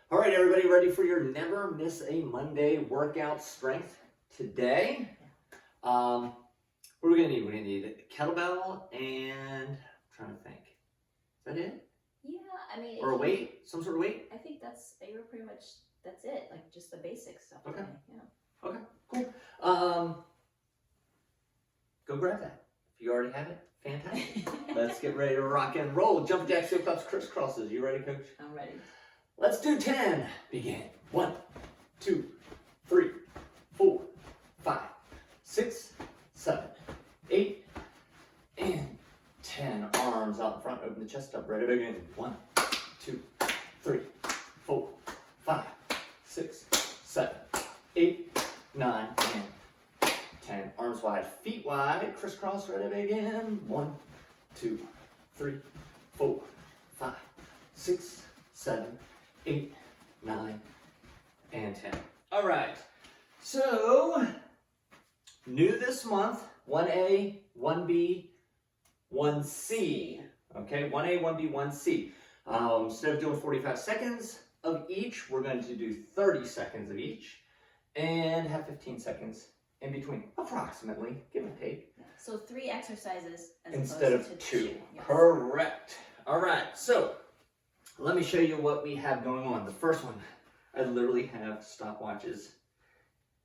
All right, everybody, ready for your Never Miss a Monday workout strength today? What are we gonna need? We're gonna need a kettlebell and I'm trying to think. Is that it? Yeah, I mean, or a weight, some sort of weight? I think you're pretty much, that's it, like just the basic stuff. Okay. Today. Yeah. Okay, cool. Go grab that. If you already have it, fantastic. Let's get ready to rock and roll. Jump jacks, sit ups, crisscrosses. You ready, Coach? I'm ready. Let's do 10. Begin. 1, 2, 3, 4, 5, 6, 7, 8, and 10. Arms out in front, open the chest up, ready to begin. 1, 2, 3, 4, 5, 6, 7, 8, 9, and 10. Arms wide, feet wide, crisscross, ready to begin. 1, 2, 3, 4, 5, 6, 7, 8, 9, and 10. All right, so new this month, 1A, 1B, 1C. Okay, 1A, 1B, 1C. Instead of doing 45 seconds of each, we're going to do 30 seconds of each and have 15 seconds in between, approximately, give or take. So 3 exercises instead of 2. Yes. Correct. All right, so let me show you what we have going on. The first one, I literally have stopwatches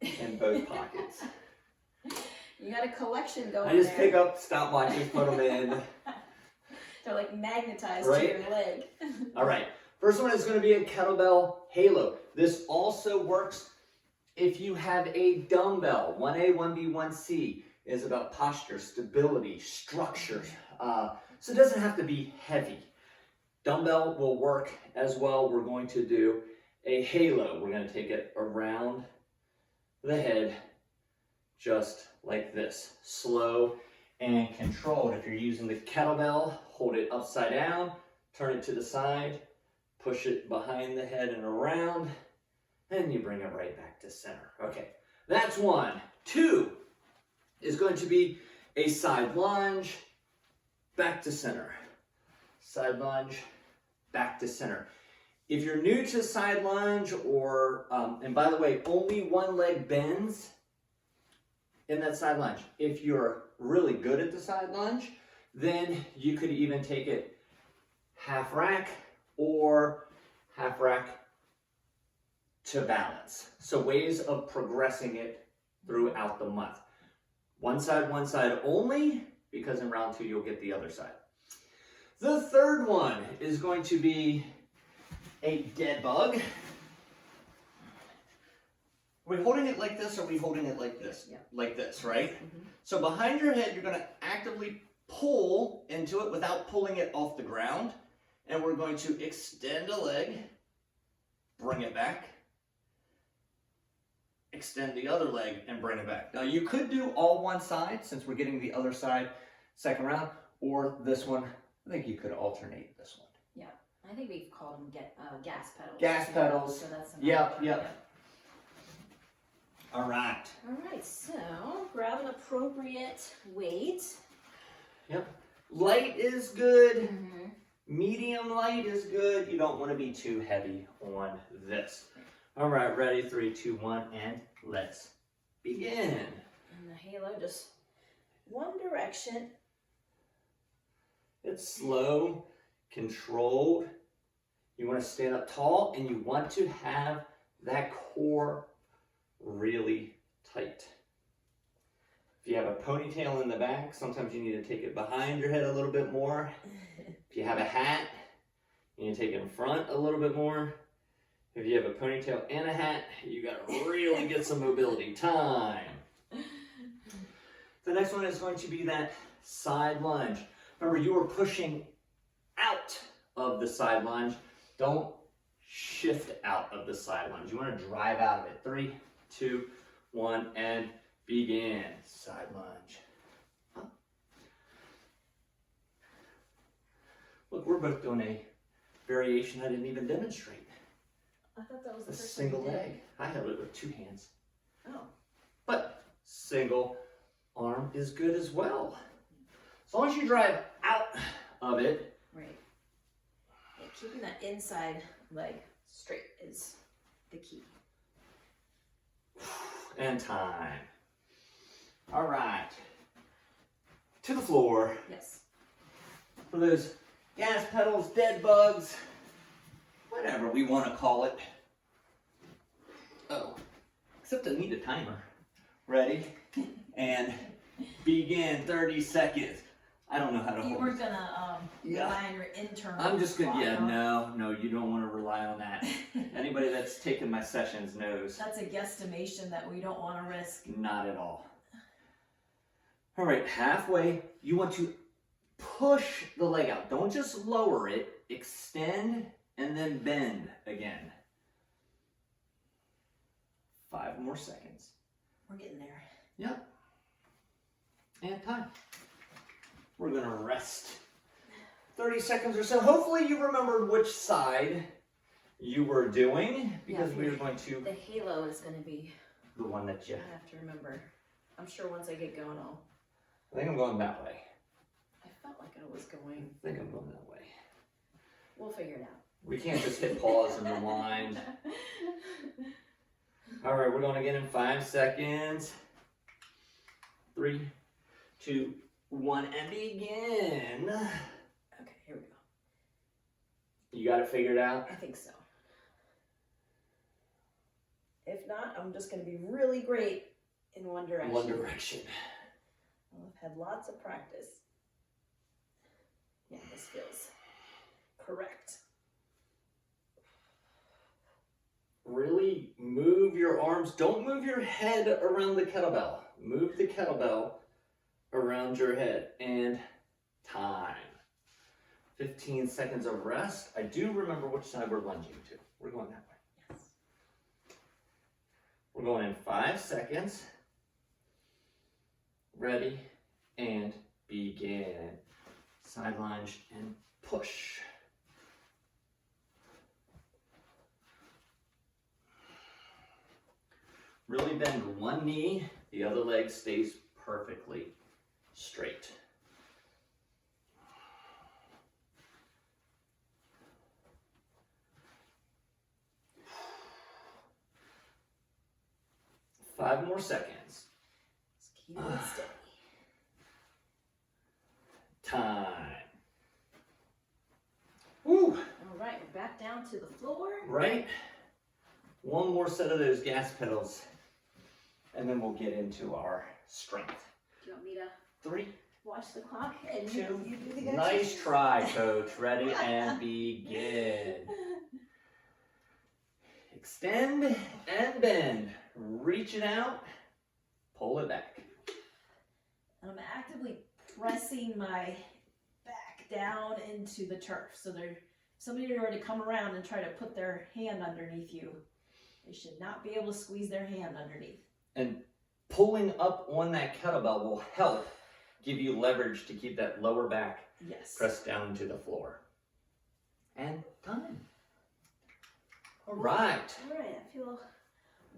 in both pockets. You got a collection going I just there. pick up stopwatches, put them in. They're like magnetized Right? to your leg. All right, first one is going to be a kettlebell halo. This also works if you have a dumbbell. 1A, 1B, 1C is about posture, stability, structure. So it doesn't have to be heavy. Dumbbell will work as well. We're going to do a halo. We're going to take it around the head just like this. Slow and controlled. If you're using the kettlebell, hold it upside down, turn it to the side, push it behind the head and around, and you bring it right back to center. Okay, that's 1. 2 is going to be a side lunge, back to center. Side lunge, back to center. If you're new to side lunge, or, and by the way, only one leg bends in that side lunge. If you're really good at the side lunge, then you could even take it half rack or half rack to balance. So ways of progressing it throughout the month. One side only, because in round 2 you'll get the other side. The third one is going to be a dead bug. Are we holding it like this, or are we holding it like this? Yeah. Like this, right? Mm-hmm. So behind your head, you're going to actively pull into it without pulling it off the ground. And we're going to extend a leg, bring it back, extend the other leg, and bring it back. Now you could do all one side, since we're getting the other side second round, or this one. I think you could alternate this one. Yeah, I think we've called them gas pedals. Gas pedals. So that's Yep, another yep. All right. All right, so grab an appropriate weight. Yep. Light is good. Mm-hmm. Medium light is good. You don't want to be too heavy on this. All right, ready? 3, 2, 1, and let's begin. And the halo, just one direction. It's slow, controlled. You want to stand up tall, and you want to have that core really tight. If you have a ponytail in the back, sometimes you need to take it behind your head a little bit more. If you have a hat, you need to take it in front a little bit more. If you have a ponytail and a hat, you got to really get some mobility. Time. The next one is going to be that side lunge. Remember, you are pushing out of the side lunge. Don't shift out of the side lunge. You want to drive out of it. 3, 2, 1, and begin. Side lunge. Huh. Look, we're both doing a variation I didn't even demonstrate. I thought that was the A first single one you did. leg. I held it with 2 hands. Oh. But single arm is good as well. As long as you drive out of it. Right. Yeah, keeping that inside leg Straight is the key. And time. All right. To the floor. Yes. For those gas pedals, dead bugs, whatever we want to call it. Oh, except I need a timer. Ready? And begin. 30 seconds. I don't know how to You hold were it. gonna rely on your internal. I'm just gonna, yeah, clock, no, you don't want to rely on that. huh? Anybody that's taken my sessions knows. That's a guesstimation that we don't want to risk. Not at all. All right, halfway, you want to push the leg out. Don't just lower it, extend, and then bend again. 5 more seconds. We're getting there. Yep. And time. We're gonna rest 30 seconds or so. Hopefully you remembered which side you were doing, because we are going to, The halo is going to be, the one that you, I have to remember. I'm sure once I get going, I think I'm going that way. I felt like I was going. I think I'm going that way. We'll figure it out. We can't just hit pause and rewind. All right, we're going again in 5 seconds. 3, 2, 1, and begin. Okay, here we go. You got it figured out? I think so. If not, I'm just going to be really great in one direction. One direction. I've had lots of practice. Yeah, this feels correct. Really move your arms. Don't move your head around the kettlebell. Move the kettlebell around your head. And time. 15 seconds of rest. I do remember which side we're lunging to. We're going that way. Yes. We're going in 5 seconds. Ready and begin. Side lunge and push. Really bend one knee, the other leg stays perfectly straight. Five more seconds. Just keep it steady. Time. Woo! All right, we're back down to the floor. Right? One more set of those gas pedals, and then we'll get into our strength. Do you want me to 3, watch the clock and 2, you do the nice try, coach. Ready and begin. Extend and bend. Reach it out, pull it back. I'm actively pressing my back down into the turf. So somebody were to come around and try to put their hand underneath you, they should not be able to squeeze their hand underneath. And pulling up on that kettlebell will help give you leverage to keep that lower back Yes. pressed down to the floor. And done. All right. All right, I feel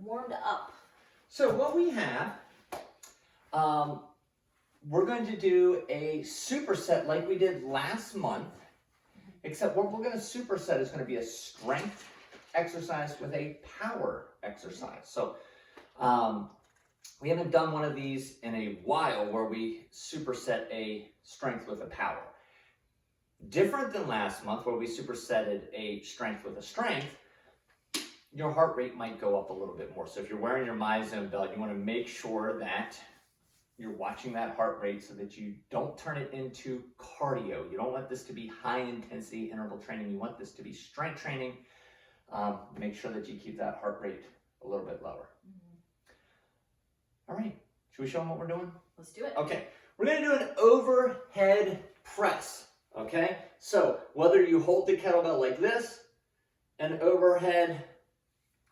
warmed up. So what we have, we're going to do a superset like we did last month, except what we're going to superset is going to be a strength exercise with a power exercise. So we haven't done one of these in a while where we superset a strength with a power. Different than last month where we supersetted a strength with a strength, your heart rate might go up a little bit more. So if you're wearing your MyZone belt, you want to make sure that you're watching that heart rate so that you don't turn it into cardio. You don't want this to be high intensity interval training. You want this to be strength training. Make sure that you keep that heart rate a little bit lower. All right, should we show them what we're doing? Let's do it. Okay, we're gonna do an overhead press, okay? So whether you hold the kettlebell like this, an overhead, in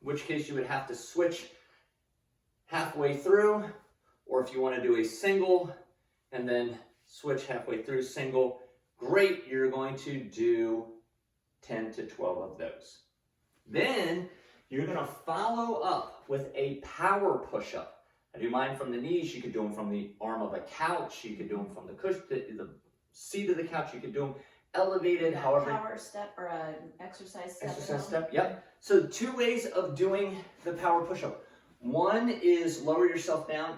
which case you would have to switch halfway through, or if you wanna do a single and then switch halfway through single, great, you're going to do 10 to 12 of those. Then you're gonna follow up with a power push-up. I do mine from the knees. You could do them from the arm of a couch. You could do them from the cushion, the seat of the couch. You could do them elevated, however. Power step or an exercise step. Exercise step, yep. So 2 ways of doing the power push-up. One is lower yourself down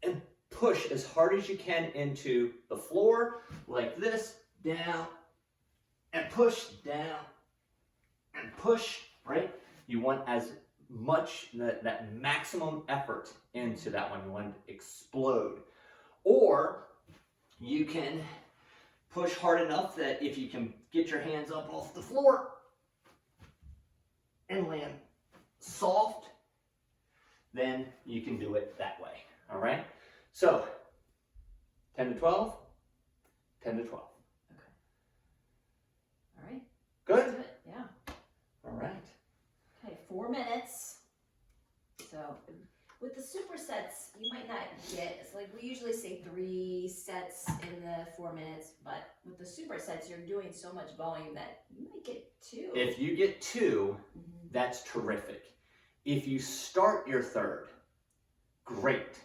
and push as hard as you can into the floor, like this, down, and push, down, and push, right? You want as much, that maximum effort into that one. You want to explode. Or you can push hard enough that if you can get your hands up off the floor and land soft, then you can do it that way, all right? So, 10 to 12, 10 to 12. Okay. All right. Good? Let's do it. Yeah. All right. Okay, 4 minutes. So with the supersets, you might not get, it's like we usually say 3 sets in the 4 minutes, but with the supersets, you're doing so much volume that you might get 2. If you get 2, that's terrific. If you start your third, great.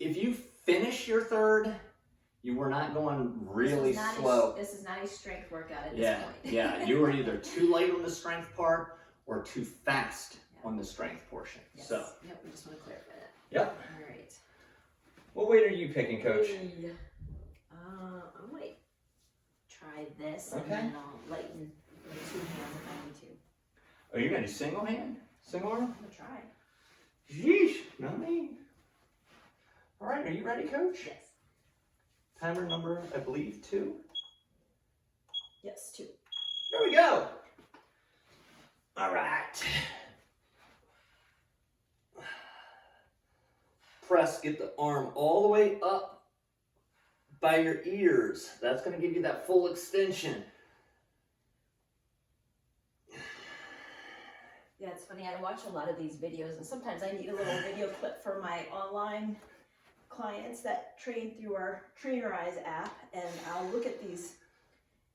If you finish your third, you were not going really slow. This is not a strength workout at this point. Yeah, you were either too light on the strength part or too fast on the strength portion. Yes. So, yep, we just want to clarify that. Yep. All right. What weight are you picking, Coach? I might try this Okay. and then I'll lighten with 2 hands if I need to. Are you going to do single hand? Single arm? I'm going to try. Yeesh, not me. All right, are you ready, Coach? Yes. Timer number, I believe, 2. Yes, 2. Here we go. All right. Press, get the arm all the way up by your ears. That's going to give you that full extension. Yeah, it's funny. I watch a lot of these videos, and sometimes I need a little video clip for my online clients that train through our Trainerize app, and I'll look at these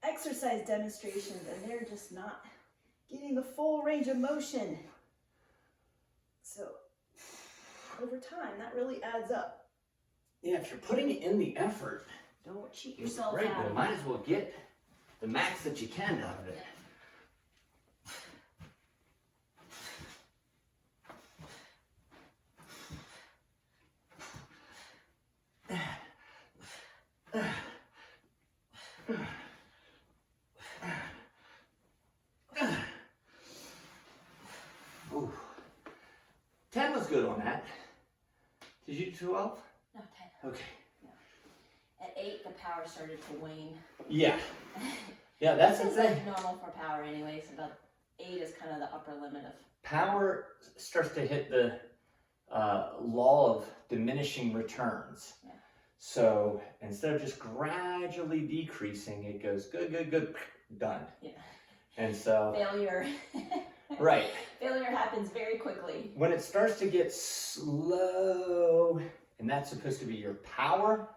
exercise demonstrations, and they're just not getting the full range of motion. So over time, that really adds up. Yeah, if you're putting in the effort, Don't cheat yourself right, out. you might as well get the max that you can out of it. Ooh. 10 was good on that. Did you do 12? No, 10. Okay. At 8, the power started to wane. Yeah. Yeah, that's the This is thing. like normal for power anyway, so about 8 is kind of the upper limit of. Power starts to hit the law of diminishing returns. Yeah. So instead of just gradually decreasing, it goes good, good, good, done. Yeah. And so, Failure. right. Failure happens very quickly. When it starts to get slow, and that's supposed to be your power,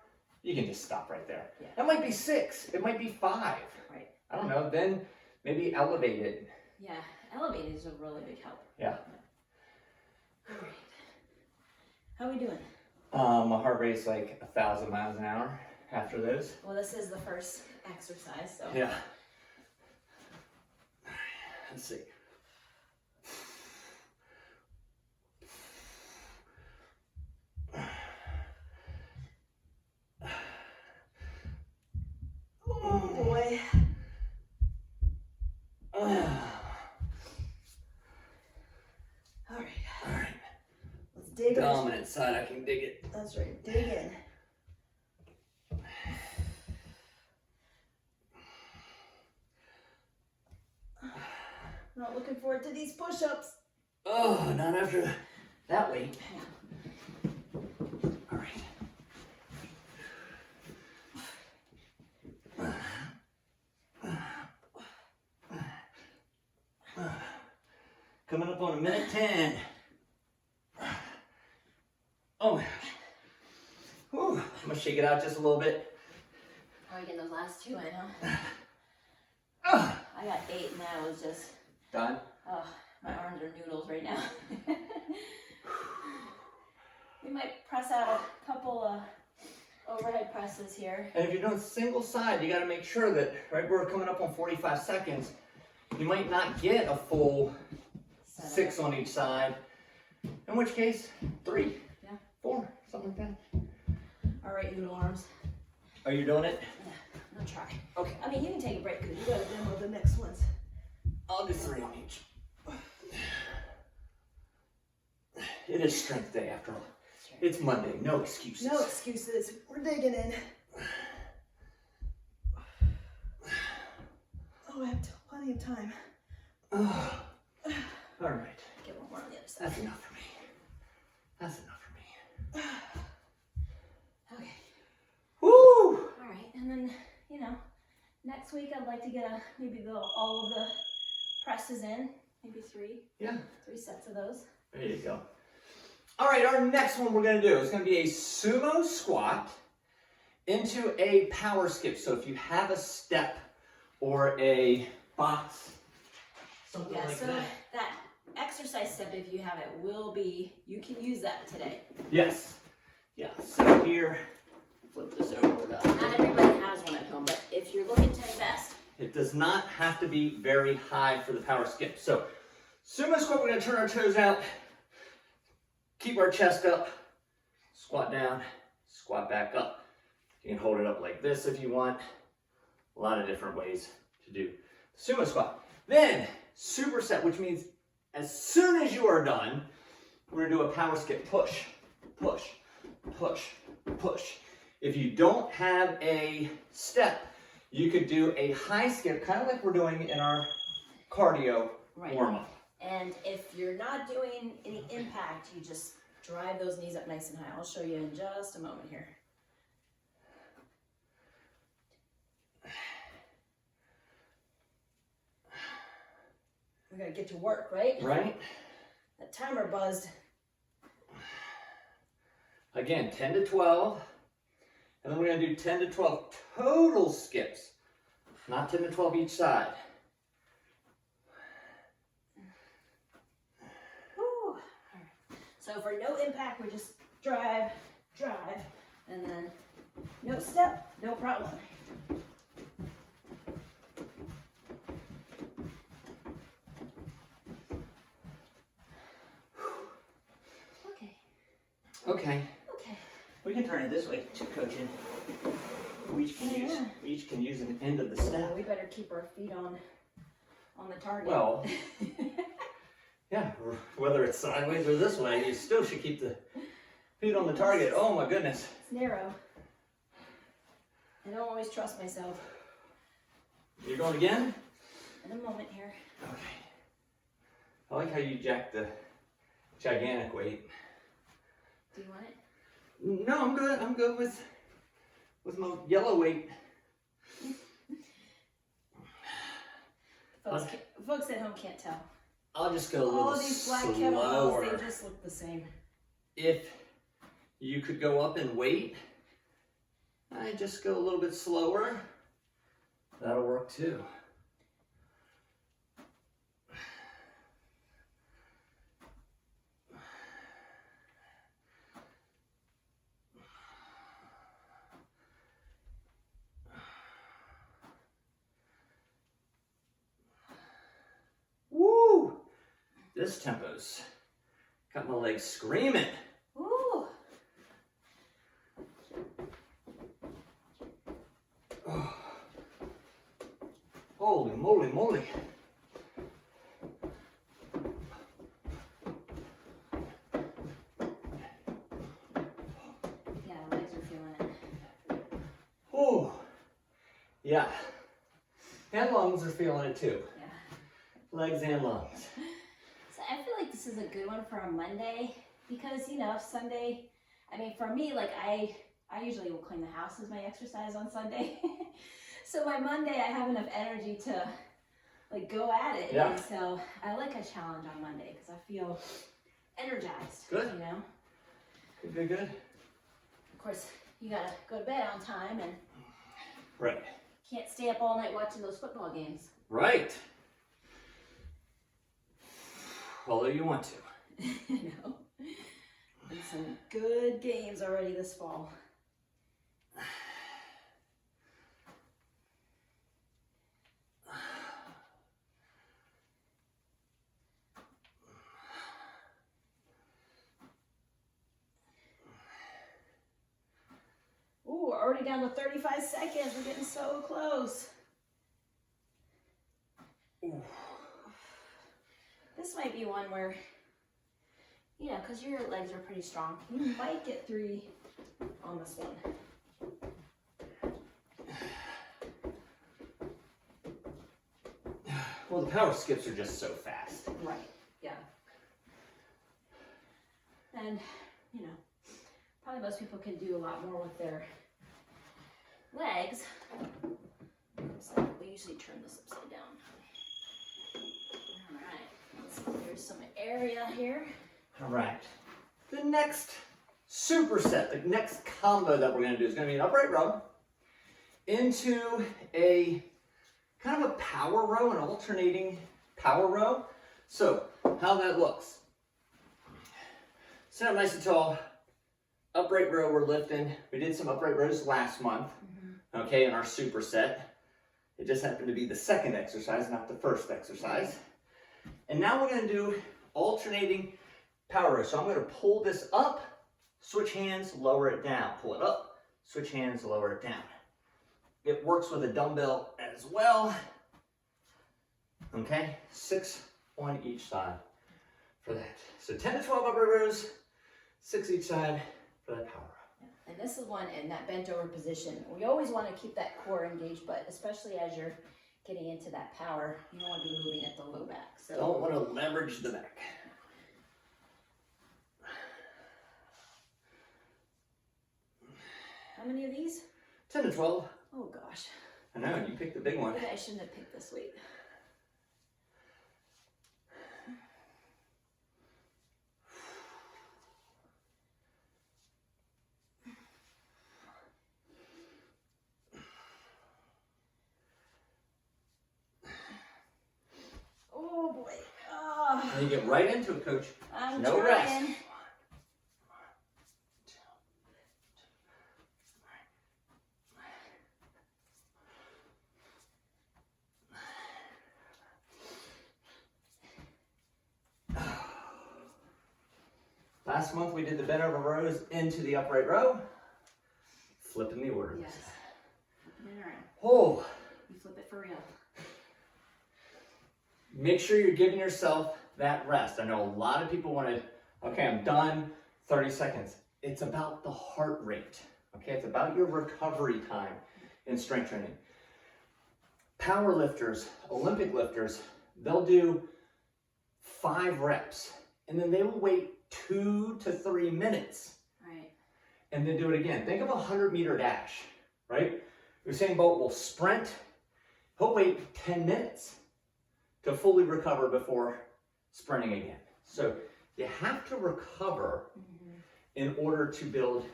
you can just stop right there. Yeah. That might be 6. It might be 5. Right. I don't know. Then maybe elevate it. Yeah, elevating is a really big help. Yeah. All right. How are we doing? My heart rate's like 1,000 miles an hour after those. Well, this is the first exercise, so. Yeah. Let's see. Oh boy. All All right. right. Let's dig in. Dominant side, I can dig it. That's right. Dig in. Not looking forward to these push-ups. Oh, not after that weight. Yeah. All right. Coming up on a minute 10. Oh my gosh. Whew. I'm gonna shake it out just a little bit. How are we getting those last 2 in, huh? Ah. I got 8 and that was just, Done. oh, my arms are noodles right now. We might press out a couple overhead presses here. And if you're doing single side, you got to make sure that, right, we're coming up on 45 seconds. You might not get a full 6 on each side. In which case, 3, 4, something like that. All right, even arms. Are you doing it? Yeah, I'm gonna try. Okay. I mean, you can take a break because you gotta demo the next ones. I'll do 3 on each. It is strength day after all. It's Monday, no excuses. No excuses. We're digging in. Oh, I have plenty of time. All right. Get one more on the other side. That's enough for me. That's enough for me. Okay. Woo! All right, and then, you know, next week I'd like to get maybe all of the presses in, maybe 3. Yeah. 3 sets of those. There you go. All right, our next one we're going to do is going to be a sumo squat into a power skip. So if you have a step or a box, something like so that exercise step, if you have it, will be, you can use that today. Yes. Yeah, so here, flip this over. Not everybody has one at home, but if you're looking to invest. It does not have to be very high for the power skip. So sumo squat, we're going to turn our toes out, keep our chest up, squat down, squat back up. You can hold it up like this if you want. A lot of different ways to do sumo squat. Then superset, which means as soon as you are done, we're going to do a power skip. Push, push, push, push. If you don't have a step, you could do a high skip, kind of like we're doing in our cardio warm-up. And if you're not doing any impact, you just drive those knees up nice and high. I'll show you in just a moment here. We gotta get to work, right? Right? That timer buzzed. Again, 10 to 12. And then we're going to do 10 to 12 total skips. Not 10 to 12 each side. Woo. So for no impact, we just drive, and then no step, no problem. Okay. Okay. We can turn it this way to coaching. We each can use an end of the So step. we better keep our feet on the target. Well, yeah, whether it's sideways or this way, you still should keep the feet on the target. Oh my goodness. It's narrow. I don't always trust myself. You're going again? In a moment here. Okay. I like how you jack the gigantic weight. Do you want it? No, I'm good. I'm good with my yellow weight. Folks at home can't tell. I'll just go a little All of these black slower. kettlebells, they just look the same. If you could go up in weight, I just go a little bit slower. That'll work too. Woo! This tempo's got my legs screaming. Ooh. Oh. Holy moly moly. Yeah, the legs are feeling it. Oh. Yeah. And lungs are feeling it too. Yeah. Legs and lungs. So I feel like this is a good one for a Monday because, you know, Sunday, I mean, for me, like I usually will clean the house as my exercise on Sunday. So by Monday, I have enough energy to like go at it. Yeah. And so I like a challenge on Monday because I feel energized. Good. You know? Good, good, good. Of course, you gotta go to bed on time and Right. can't stay up all night watching those football games. Right. Although you want to. You know? And some good games already this fall. already down to 35 seconds. We're getting so close. Ooh. This might be one where, you know, because your legs are pretty strong, you might get 3 on this one. Well, the power skips are just so fast. Right, yeah. And, you know, probably most people can do a lot more with their legs. So we usually turn this upside down. All right, so there's some area here. All right. The next superset, the next combo that we're going to do is going to be an upright row into a kind of a power row, an alternating power row. So how that looks. Sit up nice and tall. Upright row we're lifting. We did some upright rows last month, okay, in our superset. It just happened to be the second exercise, not the first exercise. And now we're going to do alternating power row. So I'm going to pull this up, switch hands, lower it down. Pull it up, switch hands, lower it down. It works with a dumbbell as well. Okay, 6 on each side for that. So 10 to 12 upright rows, 6 each side for that power row. And this is one in that bent over position. We always want to keep that core engaged, but especially as you're getting into that power, you don't want to be moving at the low back. So Don't want to leverage the back. how many of these? 10 to 12. Oh gosh. I know, you picked the big one. Maybe I shouldn't have picked this weight. Oh boy. Oh, And you get right into it, coach. I'm No trying. rest. Last month we did the bent over rows into the upright row. Flipping the order. Yes. Flipping it around. Oh, You flip it for real. make sure you're giving yourself that rest. I know a lot of people want to, okay, I'm done, 30 seconds. It's about the heart rate, okay? It's about your recovery time in strength training. Power lifters, Olympic lifters, they'll do 5 reps and then they will wait 2 to 3 minutes Right. and then do it again. Think of a 100-meter dash, right? Usain Bolt will sprint, he'll wait 10 minutes to fully recover before sprinting again. So you have to recover in order to build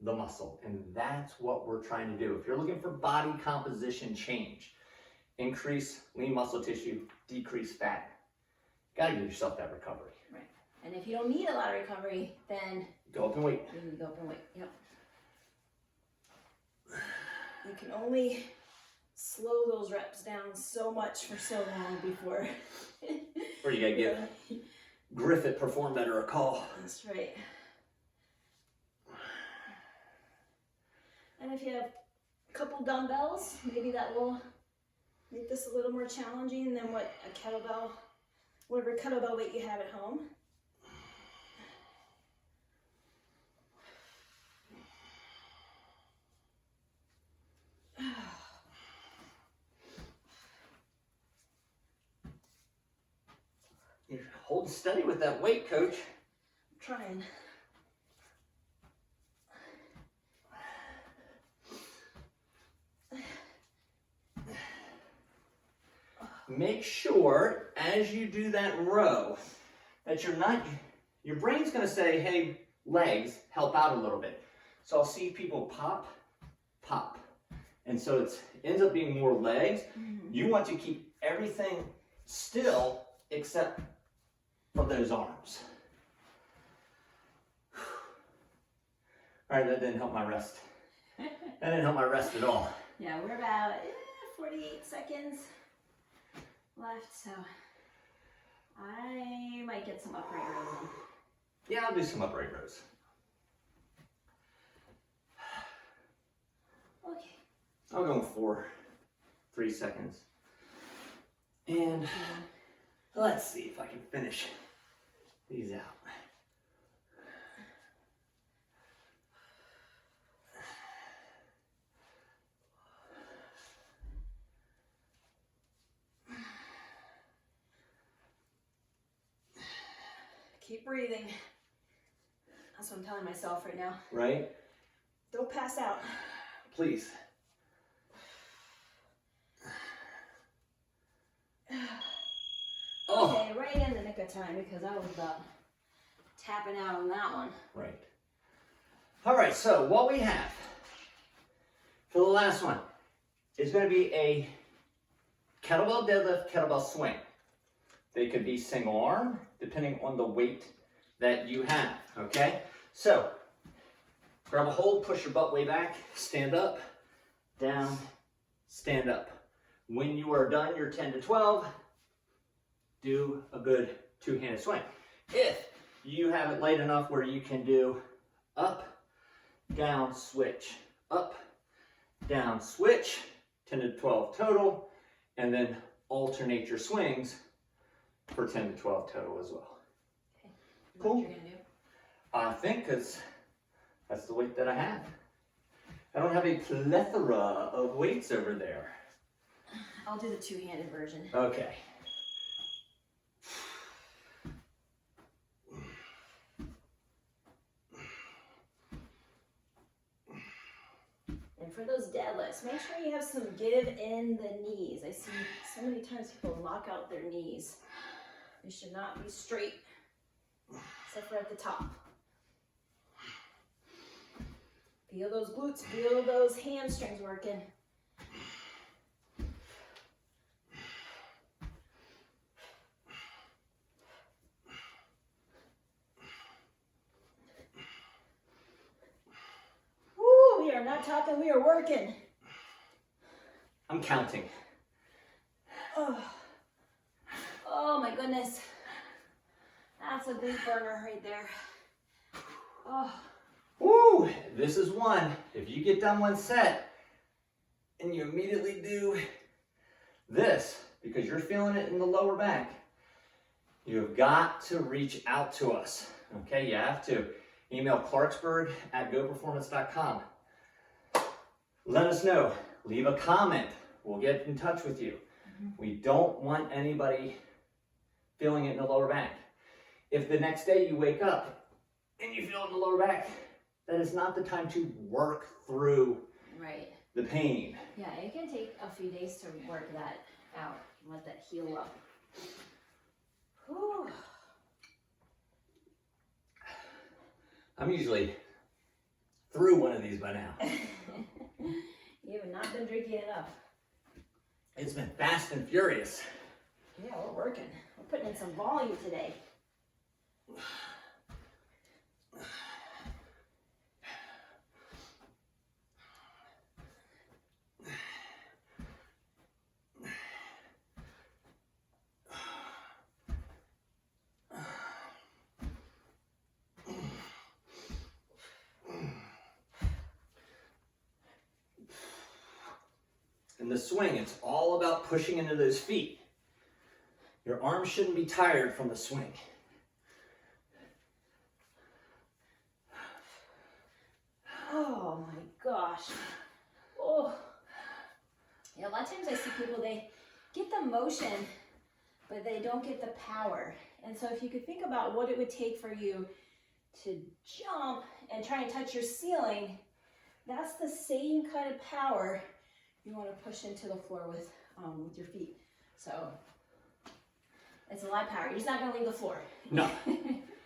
the muscle, and that's what we're trying to do. If you're looking for body composition change, increase lean muscle tissue, decrease fat, gotta give yourself that recovery. Right. And if you don't need a lot of recovery, then Go up and wait. you can go up and wait. Yep. You can only slow those reps down so much for so long before. Or you gotta give Griffith Perform Better a call. That's right. And if you have a couple dumbbells, maybe that will make this a little more challenging than what a kettlebell, whatever kettlebell weight you have at home. You're holding steady with that weight, coach. I'm trying. Make sure as you do that row that your brain's gonna say, hey, legs, help out a little bit. So I'll see people pop, pop. And so it ends up being more legs. You want to keep everything still except for those arms. All right, that didn't help my rest. That didn't help my rest at all. Yeah, we're about 48 seconds left, so I might get some upright rows in. Yeah, I'll do some upright rows. I'll go for 3 seconds. And let's see if I can finish these out. Keep breathing. That's what I'm telling myself right now. Right? Don't pass out. Please. Oh. Okay, right in the nick of time because I was about tapping out on that one. Right. All right, so what we have for the last one is going to be a kettlebell deadlift, kettlebell swing. They could be single arm, depending on the weight that you have, okay? So, grab a hold, push your butt way back, stand up, down, stand up. When you are done your 10 to 12, do a good two-handed swing. If you have it light enough where you can do up, down, switch, up, down, switch, 10 to 12 total, and then alternate your swings for 10 to 12 total as well. Okay. Cool. What you're gonna do? I think because that's the weight that I have. I don't have a plethora of weights over there. I'll do the two-handed version. Okay. And for those deadlifts, make sure you have some give in the knees. I see so many times people lock out their knees. They should not be straight, except for at the top. Feel those glutes, feel those hamstrings working. Woo, we are not talking, we are working. I'm counting. Oh my goodness. That's a big burner right there. Oh. Woo! This is one. If you get done one set and you immediately do this, because you're feeling it in the lower back, you've got to reach out to us. Okay, you have to. Email clarksburg@goperformance.com. Let us know. Leave a comment. We'll get in touch with you. We don't want anybody feeling it in the lower back. If the next day you wake up and you feel it in the lower back, that is not the time to work through the pain. Yeah, it can take a few days to work that out and let that heal up. Whew. I'm usually through one of these by now. You have not been drinking enough. It's been fast and furious. Yeah, we're working. We're putting in some volume today. In the swing, it's all about pushing into those feet. Your arms shouldn't be tired from the swing. Oh my gosh. Oh. Yeah, a lot of times I see people, they get the motion, but they don't get the power. And so if you could think about what it would take for you to jump and try and touch your ceiling, that's the same kind of power you want to push into the floor with your feet. So it's a lot of power. You're just not going to leave the floor. No.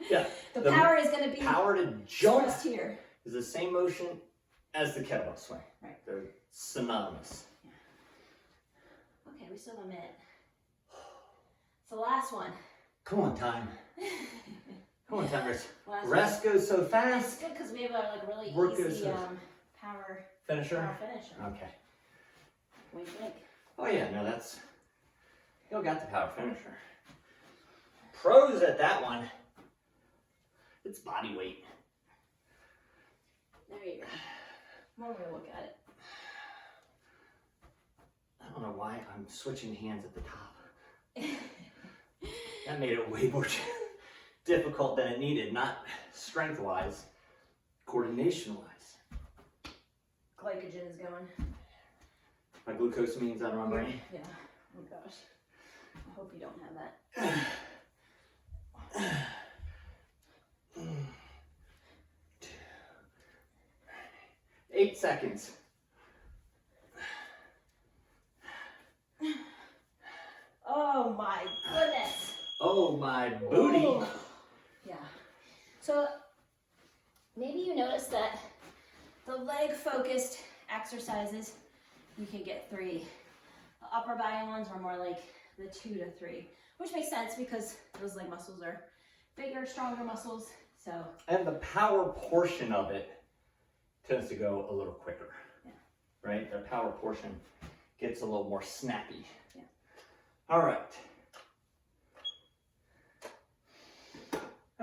Yeah. The power is going to be power to jump here. Is the same motion as the kettlebell swing. Right. They're synonymous. Yeah. Okay, we still have a minute. It's the last one. Come on, time. Come on, timers. Rest goes so It's fast. good because we have a really Work easy goes so power Finisher? finisher. Okay. What do you think? Oh yeah, no, that's, you got the power finisher. Pros at that one, it's body weight. There you go. One way to look at it. don't know why I'm switching hands at the top. That made it way more difficult than it needed, not strength-wise, coordination-wise. Glycogen is going. My glucosamines out of my brain. Yeah. Oh gosh. I hope you don't have that. 8 seconds. Oh my goodness. Oh my booty. Ooh. Yeah. So maybe you notice that the leg focused exercises, you can get 3. The upper body ones are more like the 2 to 3, which makes sense because those leg muscles are bigger, stronger muscles. So. And the power portion of it tends to go a little quicker. Yeah. Right? The power portion gets a little more snappy. Yeah. All right.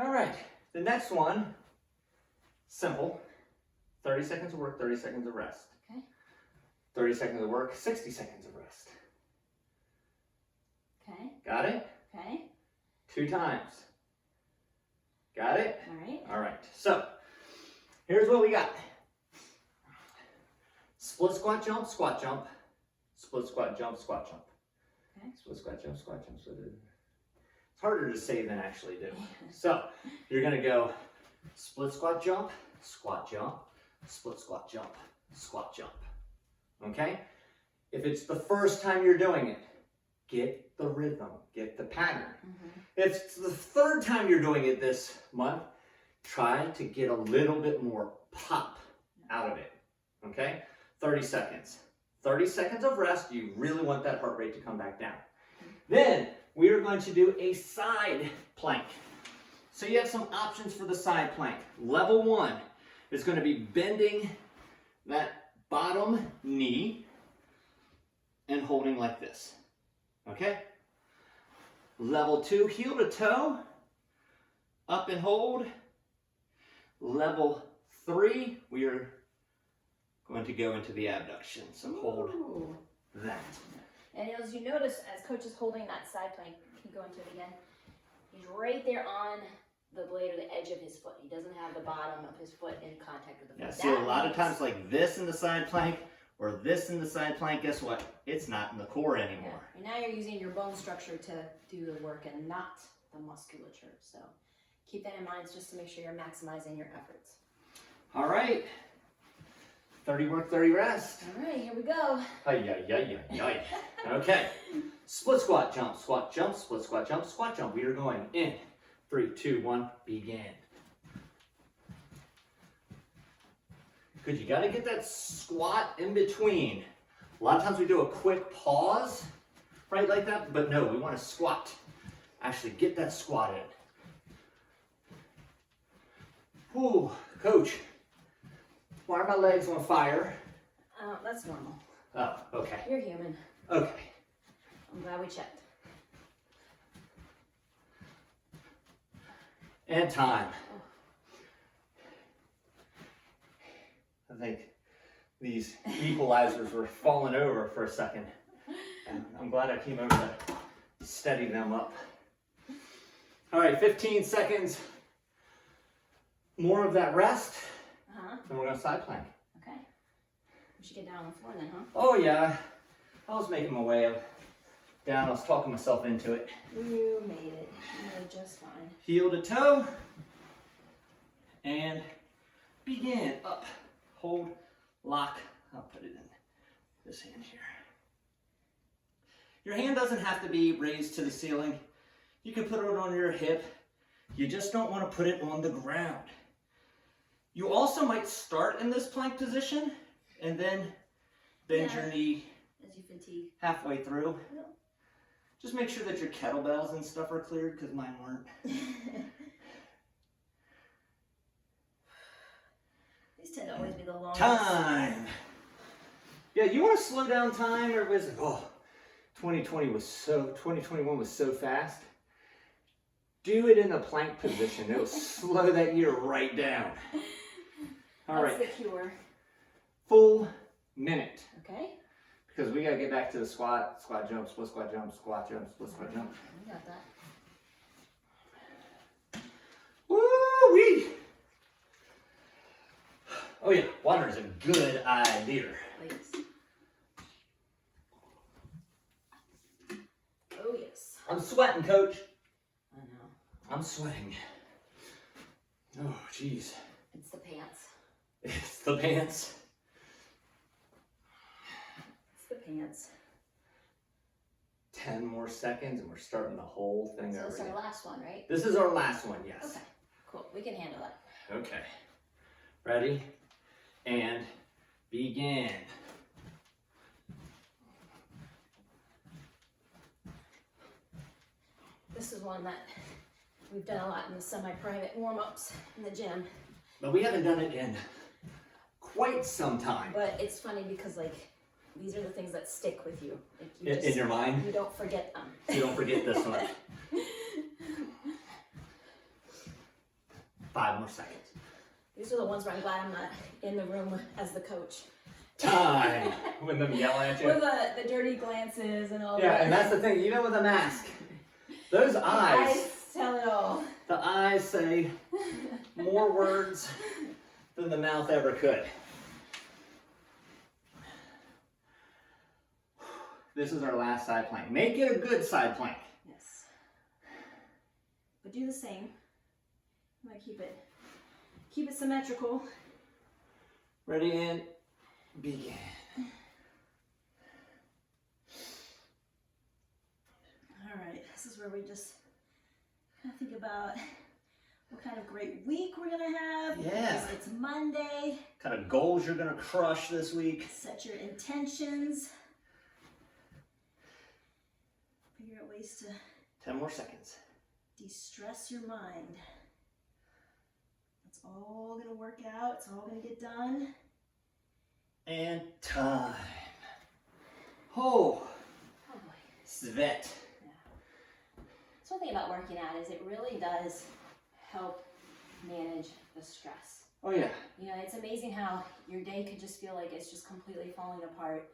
All right. The next one, simple. 30 seconds of work, 30 seconds of rest. Okay. 30 seconds of work, 60 seconds of rest. Okay. Got it? Okay. 2 times. Got it? All right. All right. So, here's what we got. Split squat jump, squat jump. Split squat jump, squat jump. Okay. Split squat jump, squat jump. So it's harder to say than actually do. So, you're going to go split squat jump, squat jump, split squat jump, squat jump. Okay? If it's the first time you're doing it, get the rhythm, get the pattern. Mm-hmm. If it's the 3rd time you're doing it this month, try to get a little bit more pop out of it. Okay? 30 seconds. 30 seconds of rest. You really want that heart rate to come back down. Then we are going to do a side plank. So you have some options for the side plank. Level 1 is going to be bending that bottom knee and holding like this. Okay? Level 2, heel to toe, up and hold. Level 3, we are going to go into the abduction. So hold Ooh. that. And as you notice, as coach is holding that side plank, can you go into it again? He's right there on the blade or the edge of his foot. He doesn't have the bottom of his foot in contact with the foot. Yeah, see, a lot of times like this in the side plank or this in the side plank, guess what? It's not in the core anymore. Yeah. And now you're using your bone structure to do the work and not the musculature. So keep that in mind just to make sure you're maximizing your efforts. All right. 30 work, 30 rest. All right, here we go. Ay. Okay. Split squat jump, squat jump, split squat jump, squat jump. We are going in. 3, 2, 1, begin. Good, you got to get that squat in between. A lot of times we do a quick pause, right, like that, but no, we want to squat. Actually, get that squat in. Whew, coach, why are my legs on fire? That's normal. Oh, okay. You're human. Okay. I'm glad we checked. And time. I think these equalizers were falling over for a second. And I'm glad I came over to steady them up. All right, 15 seconds. More of that rest. And we're going to side plank. Okay. We should get down on the floor then, huh? Oh, yeah. I was making my way down. I was talking myself into it. You made it. You did just fine. Heel to toe. And begin. Up. Hold. Lock. I'll put it in this hand here. Your hand doesn't have to be raised to the ceiling. You can put it on your hip. You just don't want to put it on the ground. You also might start in this plank position and then bend your knee as you fatigue halfway through. Yep. Just make sure that your kettlebells and stuff are cleared because mine weren't. These tend to always be the longest. Time. Yeah, you want to slow down time? Everybody's like, oh, 2021 was so fast. Do it in the plank position. It'll slow that year right down. All right. That's the cure. Full minute. Okay. because we got to get back to the squat, squat jump, split squat jump, squat jump, split squat jump. We got that. Woo-wee! Oh yeah, water is a good idea. Please. Oh yes. I'm sweating, coach. I know. I'm sweating. Oh, jeez. It's the pants. It's the pants. It's the pants. 10 more seconds and we're starting the whole thing So over this is again. our last one, right? This is our last one, yes. Okay. Cool. We can handle that. Okay. Ready? And begin. This is one that we've done a lot in the semi-private warm-ups in the gym. But we haven't done it in quite some time. But it's funny because like these are the things that stick with you. Like, you In your mind? You don't forget them. So you don't forget this one. 5 more seconds. These are the ones where I'm glad I'm not in the room as the coach. Time. When them yell at you. With the dirty glances and all Yeah, that. and that's the thing, even with a mask, those eyes tell it all. the eyes say more words than the mouth ever could. This is our last side plank. Make it a good side plank. Yes. But do the same. I'm gonna keep it symmetrical. Ready and begin. All right, this is where we just kind of think about what kind of great week we're gonna have. Yeah. It's Monday. What kind of goals you're gonna crush this week? Set your intentions. Figure out ways to 10 more seconds. de-stress your mind. It's all gonna work out. It's all gonna get done. And time. Oh, Oh boy. sweat. So one thing about working out is it really does help manage the stress. Oh yeah. You know, it's amazing how your day could just feel like it's just completely falling apart.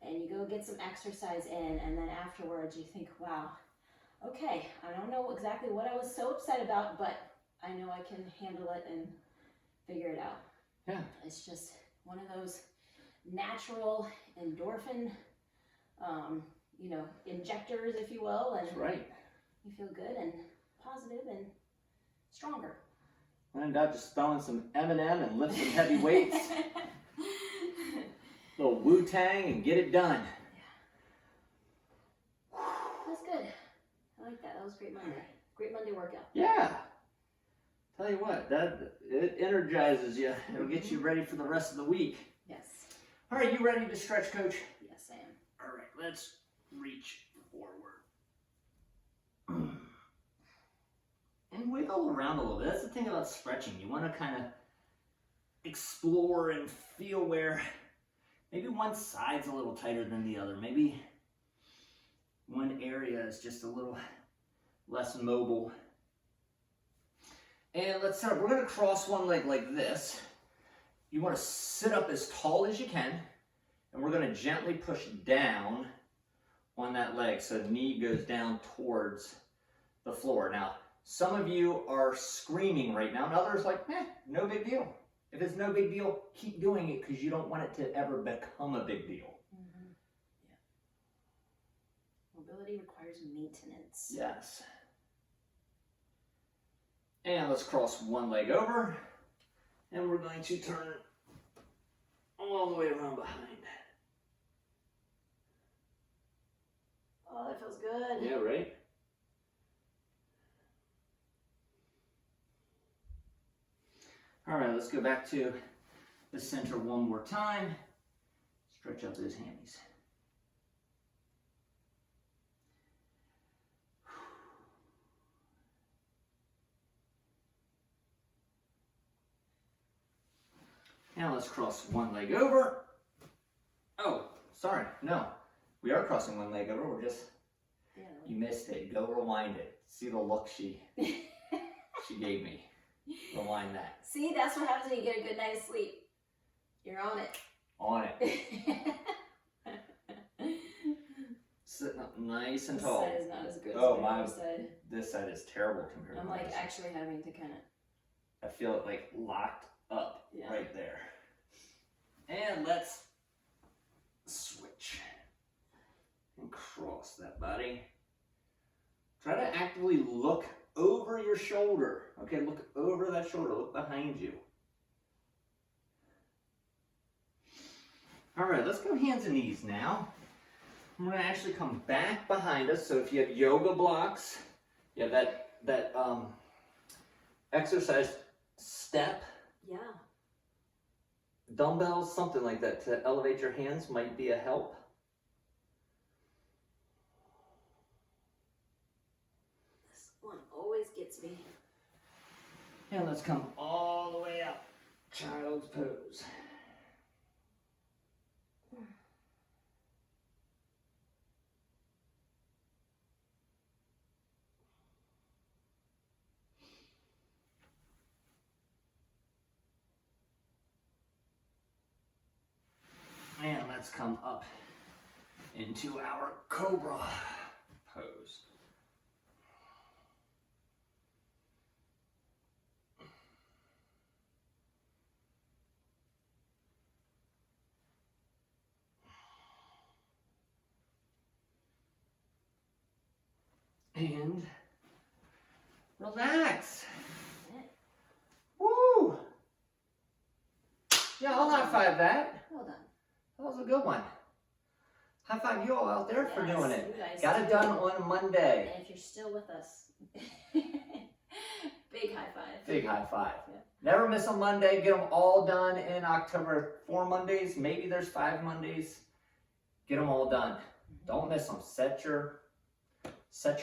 And you go get some exercise in, and then afterwards you think, wow, okay, I don't know exactly what I was so upset about, but I know I can handle it and figure it out. Yeah. It's just one of those natural endorphin, you know, injectors, if you will, and That's right. you feel good and positive and stronger. When in doubt, just throwing some M&M and lift some heavy weights. Little Wu-Tang and get it done. That's good. I like that. That was a great Monday. Great Monday workout. Yeah. Tell you what, it energizes you. It'll get you ready for the rest of the week. Yes. All right, you ready to stretch, Coach? Yes, I am. All right, let's reach forward. And wiggle around a little bit. That's the thing about stretching. You want to kind of explore and feel where maybe one side's a little tighter than the other. Maybe one area is just a little less mobile. And let's start. We're going to cross one leg like this. You want to sit up as tall as you can. And we're going to gently push down on that leg so the knee goes down towards the floor. Now, some of you are screaming right now, and others like, no big deal. If it's no big deal, keep doing it because you don't want it to ever become a big deal. Mm-hmm. Yeah. Mobility requires maintenance. Yes. And let's cross one leg over, and we're going to turn all the way around behind. Oh, that feels good. Yeah, right? All right, let's go back to the center one more time. Stretch out those hammies. Now let's cross one leg over. Oh, sorry, no. We are crossing one leg over, we're just, you missed it. Go rewind it. See the look she gave me. Rewind that. See, that's what happens when you get a good night of sleep. You're on it. On it. Sitting up nice and This tall. side is not as good Oh, as my- my other side. This side is terrible compared I'm to like mine. actually having to kind of. I feel it like locked up Yeah. right there. And let's switch and cross that body. Try to actively look over your shoulder. Okay, look over that shoulder. Look behind you. All right, let's go hands and knees now. I'm going to actually come back behind us. So if you have yoga blocks, you have that exercise step, Yeah. dumbbells, something like that to elevate your hands might be a help. This one always gets me. And let's come all the way up. Child's pose. And let's come up into our cobra pose. And relax. Woo! Yeah, I'll high five that. Well done. That was a good one. High five you all out there for doing Yes, it. you guys Got it did done on Monday. And if you're still with us, big high five. Big high five. Yeah. Never miss a Monday. Get them all done in October. 4 Mondays. Maybe there's 5 Mondays. Get them all done. Don't miss them. Set your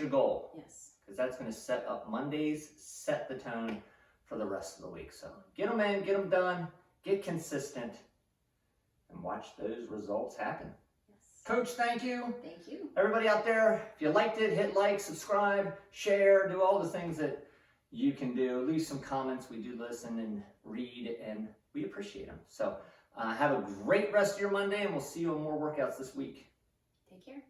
goal. Yes. Because that's going to set up Mondays, set the tone for the rest of the week. So get them in, get them done, get consistent, and watch those results happen. Yes. Coach, thank you. Thank you. Everybody out there, if you liked it, hit like, subscribe, share, do all the things that you can do. Leave some comments. We do listen and read, and we appreciate them. So have a great rest of your Monday, and we'll see you on more workouts this week. Take care.